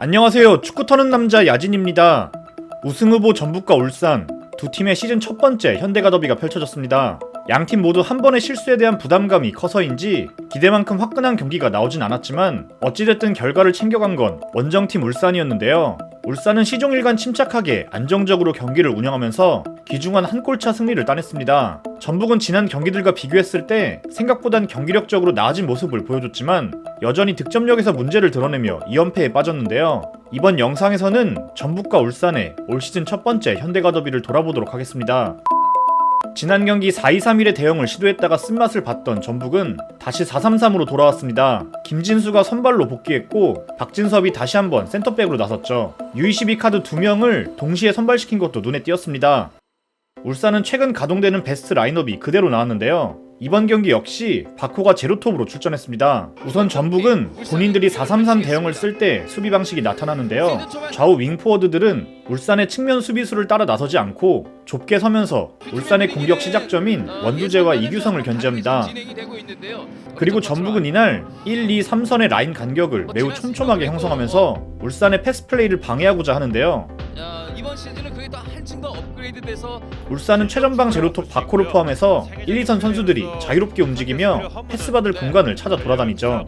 안녕하세요. 축구 터는 남자 야진입니다. 우승후보 전북과 울산 두 팀의 시즌 첫 번째 현대가 더비가 펼쳐졌습니다. 양팀 모두 한 번의 실수에 대한 부담감이 커서인지 기대만큼 화끈한 경기가 나오진 않았지만 어찌됐든 결과를 챙겨간 건 원정팀 울산이었는데요. 울산은 시종일관 침착하게 안정적으로 경기를 운영하면서 귀중한 한 골차 승리를 따냈습니다. 전북은 지난 경기들과 비교했을 때 생각보단 경기력적으로 나아진 모습을 보여줬지만 여전히 득점력에서 문제를 드러내며 2연패에 빠졌는데요. 이번 영상에서는 전북과 울산의 올 시즌 첫 번째 현대가 더비를 돌아보도록 하겠습니다. 지난 경기 4-2-3-1의 대응을 시도했다가 쓴맛을 봤던 전북은 다시 4-3-3으로 돌아왔습니다. 김진수가 선발로 복귀했고 박진섭이 다시 한번 센터백으로 나섰죠. U22 카드 2명을 동시에 선발시킨 것도 눈에 띄었습니다. 울산은 최근 가동되는 베스트 라인업이 그대로 나왔는데요. 이번 경기 역시 바코가 제로톱으로 출전했습니다. 우선 전북은 본인들이 4-3-3 대응을 쓸 때 수비 방식이 나타나는데요. 좌우 윙포워드들은 울산의 측면 수비수를 따라 나서지 않고 좁게 서면서 울산의 공격 시작점인 원두재와 이규성을 견제합니다. 그리고 전북은 이날 1, 2, 3선의 라인 간격을 매우 촘촘하게 형성하면서 울산의 패스 플레이를 방해하고자 하는데요. 이번 시즌은 그게 또 한층 더 업그레이드돼서 울산은 최전방 제로톱 바코를 포함해서 1, 2선 선수들이 자유롭게 움직이며 패스받을 공간을 찾아 돌아다니죠.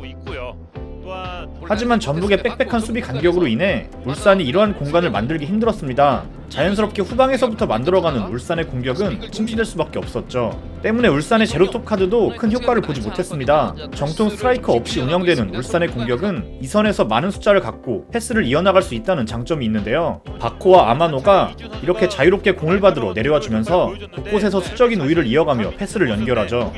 하지만 전북의 빽빽한 수비 간격으로 인해 울산이 이러한 공간을 만들기 힘들었습니다. 자연스럽게 후방에서부터 만들어가는 울산의 공격은 침체될 수밖에 없었죠. 때문에 울산의 제로톱 카드도 큰 효과를 보지 못했습니다. 정통 스트라이커 없이 운영되는 울산의 공격은 이선에서 많은 숫자를 갖고 패스를 이어나갈 수 있다는 장점이 있는데요. 바코와 아마노가 이렇게 자유롭게 공을 받으러 내려와 주면서 곳곳에서 수적인 우위를 이어가며 패스를 연결하죠.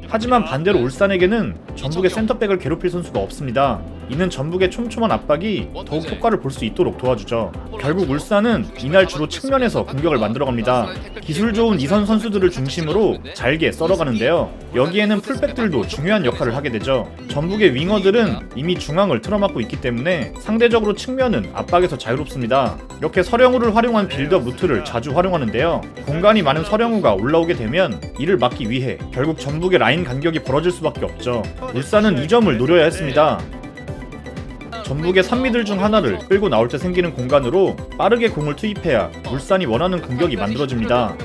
하지만 반대로 울산에게는 전북의 센터백을 괴롭힐 선수가 없습니다. 이는 전북의 촘촘한 압박이 더욱 효과를 볼 수 있도록 도와주죠. 결국 울산은 이날 주로 측면에서 공격을 만들어갑니다. 기술 좋은 이선 선수들을 중심으로 잘게 썰어가는데요. 여기에는 풀백들도 중요한 역할을 하게 되죠. 전북의 윙어들은 이미 중앙을 틀어막고 있기 때문에 상대적으로 측면은 압박에서 자유롭습니다. 이렇게 서령우를 활용한 빌드업 루트를 자주 활용하는데요. 공간이 많은 서령우가 올라오게 되면 이를 막기 위해 결국 전북의 라인 간격이 벌어질 수밖에 없죠. 울산은 이 점을 노려야 했습니다. 전북의 3미들 중 하나를 끌고 나올 때 생기는 공간으로 빠르게 공을 투입해야 울산이 원하는 공격이 만들어집니다.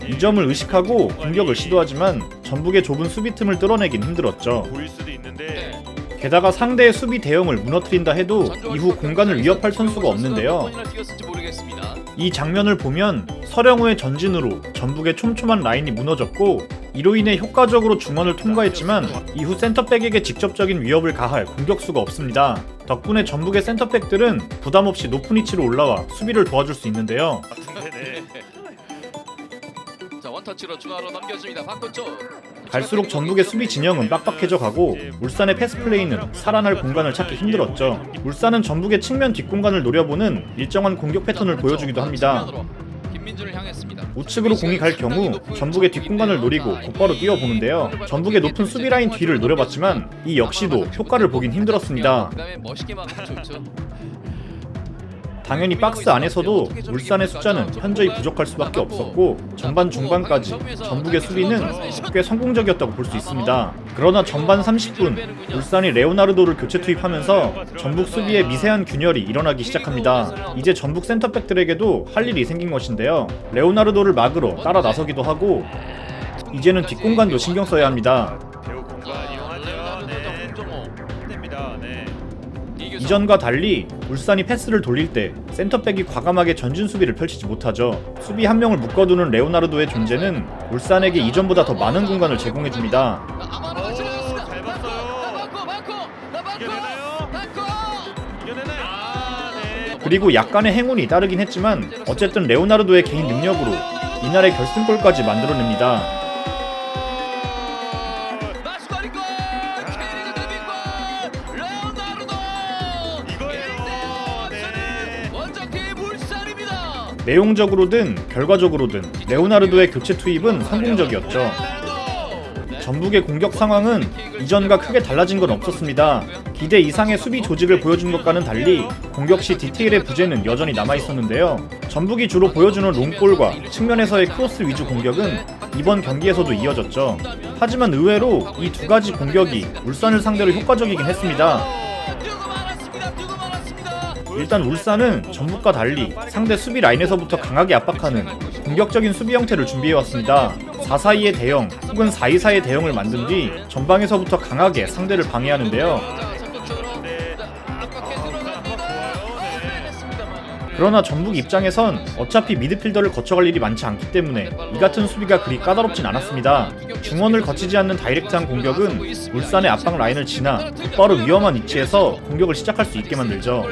이 점을 의식하고 공격을 시도하지만 전북의 좁은 수비 틈을 뚫어내긴 힘들었죠. 게다가 상대의 수비 대형을 무너뜨린다 해도 이후 공간을 위협할 선수가 없는데요. 이 장면을 보면 서령우의 전진으로 전북의 촘촘한 라인이 무너졌고 이로 인해 효과적으로 중원을 통과했지만 이후 센터백에게 직접적인 위협을 가할 공격수가 없습니다. 덕분에 전북의 센터백들은 부담없이 높은 위치로 올라와 수비를 도와줄 수 있는데요. 자, 원터치로 중앙으로 넘겨줍니다. 바꿔줘. 갈수록 전북의 수비 진영은 빡빡해져 가고 울산의 패스 플레이는 살아날 공간을 찾기 힘들었죠. 울산은 전북의 측면 뒷공간을 노려보는 일정한 공격 패턴을 보여주기도 합니다. 우측으로 공이 갈 경우 전북의 뒷공간을 노리고 곧바로 뛰어보는데요. 전북의 높은 수비 라인 뒤를 노려봤지만 이 역시도 효과를 보긴 힘들었습니다. 당연히 박스 안에서도 울산의 숫자는 현저히 부족할 수밖에 없었고 전반 중반까지 전북의 수비는 꽤 성공적이었다고 볼 수 있습니다. 그러나 전반 30분 울산이 레오나르도를 교체 투입하면서 전북 수비에 미세한 균열이 일어나기 시작합니다. 이제 전북 센터백들에게도 할 일이 생긴 것인데요. 레오나르도를 막으러 따라 나서기도 하고 이제는 뒷공간도 신경 써야 합니다. 이전과 달리 울산이 패스를 돌릴 때 센터백이 과감하게 전진 수비를 펼치지 못하죠. 수비 한 명을 묶어두는 레오나르도의 존재는 울산에게 이전보다 더 많은 공간을 제공해줍니다. 그리고 약간의 행운이 따르긴 했지만 어쨌든 레오나르도의 개인 능력으로 이날의 결승골까지 만들어냅니다. 내용적으로든 결과적으로든 레오나르도의 교체 투입은 성공적이었죠. 전북의 공격 상황은 이전과 크게 달라진 건 없었습니다. 기대 이상의 수비 조직을 보여준 것과는 달리 공격 시 디테일의 부재는 여전히 남아있었는데요. 전북이 주로 보여주는 롱볼과 측면에서의 크로스 위주 공격은 이번 경기에서도 이어졌죠. 하지만 의외로 이 두 가지 공격이 울산을 상대로 효과적이긴 했습니다. 일단 울산은 전북과 달리 상대 수비 라인에서부터 강하게 압박하는 공격적인 수비 형태를 준비해왔습니다. 4-4-2의 대형 혹은 4-2-4의 대형을 만든 뒤 전방에서부터 강하게 상대를 방해하는데요. 그러나 전북 입장에선 어차피 미드필더를 거쳐갈 일이 많지 않기 때문에 이 같은 수비가 그리 까다롭진 않았습니다. 중원을 거치지 않는 다이렉트한 공격은 울산의 압박 라인을 지나 곧바로 위험한 위치에서 공격을 시작할 수 있게 만들죠.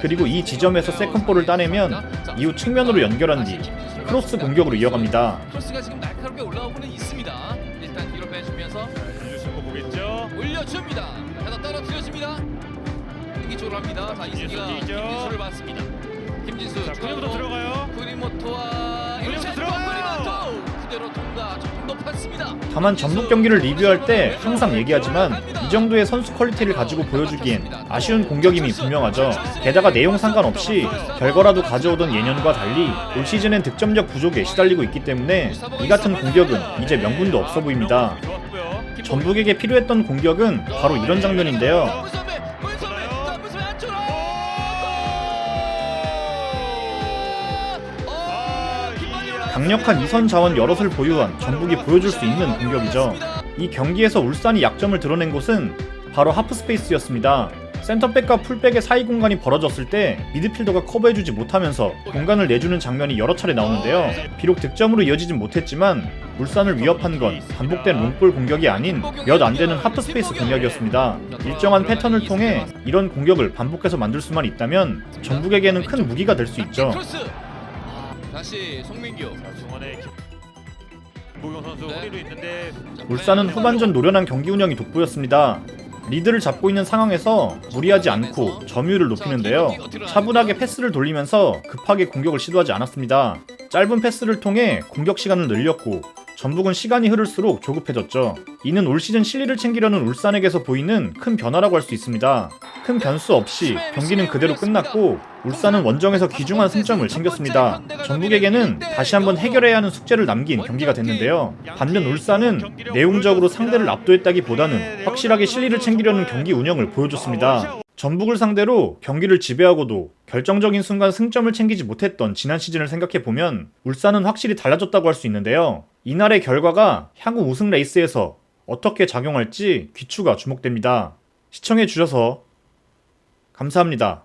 그리고 이 지점에서 세컨볼을 따내면 이후 측면으로 연결한 뒤 크로스 공격으로 이어갑니다. 크로스가 지금 날카롭게 올라오고는 있습니다. 일단 뒤로 빼주면서 올려줍니다. 하나 떨어뜨려줍니다. 이기적으로 합니다. 자, 이승기가 김진수를 받습니다. 김진수 그림부터 들어가요. 구리모토와 그림부터 들어가요. 그대로 통과 조금 높았습니다. 다만 전북 경기를 리뷰할 때 항상 얘기하지만 이 정도의 선수 퀄리티를 가지고 보여주기엔 아쉬운 공격임이 분명하죠. 게다가 내용 상관없이 결과라도 가져오던 예년과 달리 올 시즌엔 득점력 부족에 시달리고 있기 때문에 이 같은 공격은 이제 명분도 없어 보입니다. 전북에게 필요했던 공격은 바로 이런 장면인데요. 강력한 이선 자원 여럿을 보유한 전북이 보여줄 수 있는 공격이죠. 이 경기에서 울산이 약점을 드러낸 곳은 바로 하프스페이스였습니다. 센터백과 풀백의 사이 공간이 벌어졌을 때 미드필더가 커버해주지 못하면서 공간을 내주는 장면이 여러 차례 나오는데요. 비록 득점으로 이어지진 못했지만 울산을 위협한 건 반복된 롱볼 공격이 아닌 몇 안 되는 하프스페이스 공략이었습니다. 일정한 패턴을 통해 이런 공격을 반복해서 만들 수만 있다면 전북에게는 큰 무기가 될 수 있죠. 다시 송민규. 중원에 김보경 선수 허리로 있는데 울산은 후반전 노련한 경기 운영이 돋보였습니다. 리드를 잡고 있는 상황에서 무리하지 않고 점유율을 높이는데요. 차분하게 패스를 돌리면서 급하게 공격을 시도하지 않았습니다. 짧은 패스를 통해 공격 시간을 늘렸고 전북은 시간이 흐를수록 조급해졌죠. 이는 올 시즌 실리를 챙기려는 울산에게서 보이는 큰 변화라고 할 수 있습니다. 큰 변수 없이 경기는 그대로 끝났고 울산은 원정에서 귀중한 승점을 챙겼습니다. 전북에게는 다시 한번 해결해야 하는 숙제를 남긴 경기가 됐는데요. 반면 울산은 내용적으로 상대를 압도했다기보다는 확실하게 실리를 챙기려는 경기 운영을 보여줬습니다. 전북을 상대로 경기를 지배하고도 결정적인 순간 승점을 챙기지 못했던 지난 시즌을 생각해보면 울산은 확실히 달라졌다고 할 수 있는데요. 이날의 결과가 향후 우승 레이스에서 어떻게 작용할지 귀추가 주목됩니다. 시청해주셔서 감사합니다.